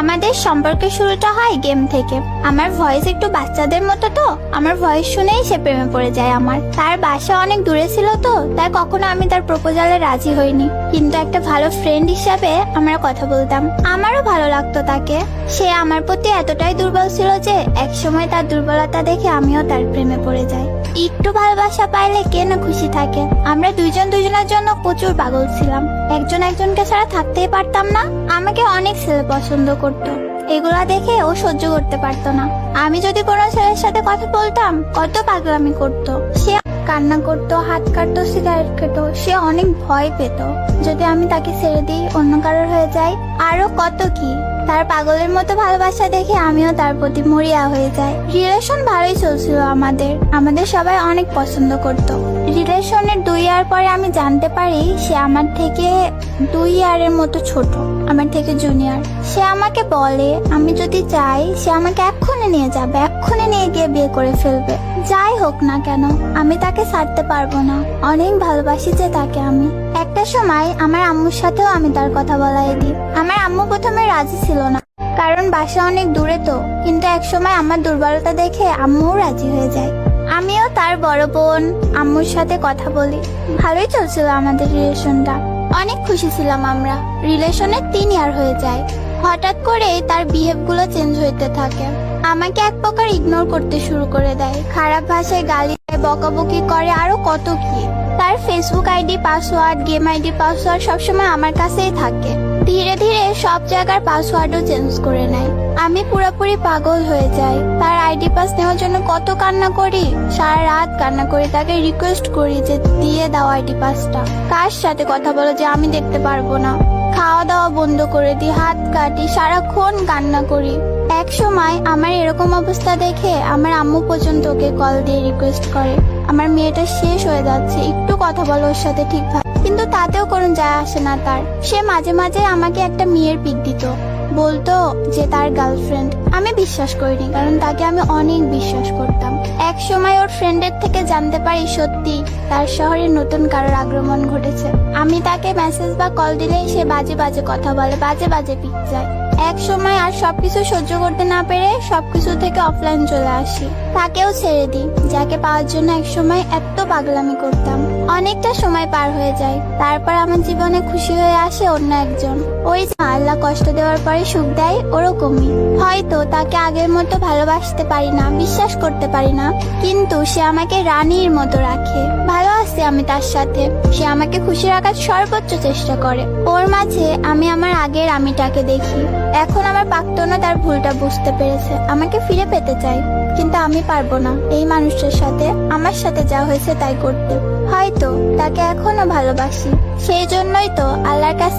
আমাদের সম্পর্কের শুরুটা হয় গেম থেকে। আমার ভয়েস একটু বাচ্চাদের মতো, তো আমার ভয়েস শুনেই সে প্রেমে পড়ে যায় আমার। তার বাসা অনেক দূরে ছিল, তো তাই কখনো আমি তার প্রপোজালে রাজি হইনি, কিন্তু একটা ভালো ফ্রেন্ড হিসাবে আমরা কথা বলতাম। আমারও ভালো লাগতো তাকে। সে আমার প্রতি এতটাই দুর্বল ছিল যে একসময় তার দুর্বলতা দেখে আমিও তার প্রেমে পড়ে যাই। একটু ভালোবাসা পাইলে কে না খুশি থাকে। আমরা দুইজন দুজনের জন্য প্রচুর পাগল ছিলাম। একজন একজনকে ছাড়া থাকতেই পারতাম না। আমাকে অনেক ছেলে পছন্দ করতো, এগুলা দেখে ও সহ্য করতে পারতো না। আমি যদি কোনো ছেলের সাথে কথা বলতাম, কত পাগলামি করতো। সে কান্না করতো, হাত কাটতো, সিগারেট খেত। সে অনেক ভয় পেত যদি আমি তাকে ছেড়ে দিই, অন্য কারোর হয়ে যাই, আরো কত কি। তার পাগলের মতো ভালোবাসা দেখে আমিও তার প্রতি মরিয়া হয়ে যাই। রিলেশন ভালোই চলছিল আমাদের সবাই অনেক পছন্দ করত। রিলেশনের 2 ইয়ার পরে আমি জানতে পারি সে আমার থেকে 2 ইয়ারের মতো ছোট, আমার থেকে জুনিয়র। সে আমাকে বলে আমি যদি চাই সে আমাকে এক্ষুনি নিয়ে যাবে, এক্ষুনি নিয়ে গিয়ে বিয়ে করে ফেলবে। যাই হোক না কেন, আমি তাকে ছাড়তে পারবো না। অনেক ভালোবাসি যে তাকে আমি। একটা সময় আমার আম্মুর সাথেও আমি তার কথা বলাই দিই। আমার আম্মু প্রথমে রাজি ছিল না, কারণ বাসা অনেক দূরে, তো কিন্তু একসময় আমার দুর্বলতা দেখে আম্মুও রাজি হয়ে যায়। আমিও তার বড় বোন আম্মুর সাথে কথা বলি। ভালোই চলছিল আমাদের রিলেশনটা, অনেক খুশি ছিলাম আমরা। রিলেশনের 3 ইয়ার হয়ে যায়। হঠাৎ করে তার বিহেভ গুলো চেঞ্জ হইতে থাকে। আমাকে এক প্রকার ইগনোর করতে শুরু করে দেয়, খারাপ ভাষায় গালি দেয়, বকাবকি করে, আরো কত কি। তার Facebook ID password, game ID password সবসময় আমার কাছেই থাকে। ধীরে ধীরে সব জায়গার পাসওয়ার্ডও চেঞ্জ করে নেয়। আমি পুরোপুরি পাগল হয়ে যাই। তার আইডি পাস নেওয়ার জন্য কত কান্না করি, সারা রাত কান্না করি, তাকে রিকোয়েস্ট করি যে দিয়ে দাও আইডি পাসটা। কার সাথে কথা বলো যে আমি দেখতে পারবো না। খাওয়া দাওয়া বন্ধ করে দিই, হাত কাটি, সারাক্ষণ কান্না করি। এক সময় আমার এরকম অবস্থা দেখে আমার আম্মু পর্যন্ত ওকে কল দিয়ে রিকোয়েস্ট করে, আমার মেয়েটা শেষ হয়ে যাচ্ছে, একটু কথা বলো ওর সাথে ঠিকভাবে। কিন্তু তাতেও কোনো যায় আসে না তার। সে মাঝে মাঝে আমাকে একটা মেয়ের পিক দিত, বলতো যে তার গার্লফ্রেন্ড। আমি বিশ্বাস করিনি, কারণ তাকে আমি অনেক বিশ্বাস করতাম। এক সময় ওর ফ্রেন্ডের থেকে জানতে পারি সত্যি তার শহরে নতুন কারোর আগমন ঘটেছে। আমি তাকে মেসেজ বা কল দিলেই সে বাজে বাজে কথা বলে, বাজে বাজে পিক যায়। এক সময় আর সবকিছু সহ্য করতে না পেরে সবকিছু থেকে অফলাইন চলে আসি। তাকেও ছেড়ে দিই, যাকে পাওয়ার জন্য এক সময় এত পাগলামি করতাম। অনেকটা সময় পার হয়ে যায়, তারপর আমার জীবনে খুশি হয়ে আসে অন্য একজন। ওই যে আল্লাহ কষ্ট দেওয়ার পরে সুখ দেয়, ওরকমই। হয়তো তাকে আগের মতো ভালোবাসতে পারি না, বিশ্বাস করতে পারি না, কিন্তু সে আমাকে রানীর মতো রাখে। ভালো আছি আমি তার সাথে। সে আমাকে খুশি রাখার সর্বোচ্চ চেষ্টা করে। ওর মাঝে আমি আমার আগের আমিটাকে দেখি। এখন আমার প্রাক্তনও তার ভুলটা বুঝতে পেরেছে, আমাকে ফিরে পেতে চাই, কিন্তু আমি পারবো না এই মানুষটার সাথে আমার সাথে যা হয়েছে তাই করতে। হয়তো তাকে এখনো ভালোবাসি, সেই জন্যই তো আল্লাহর কাছে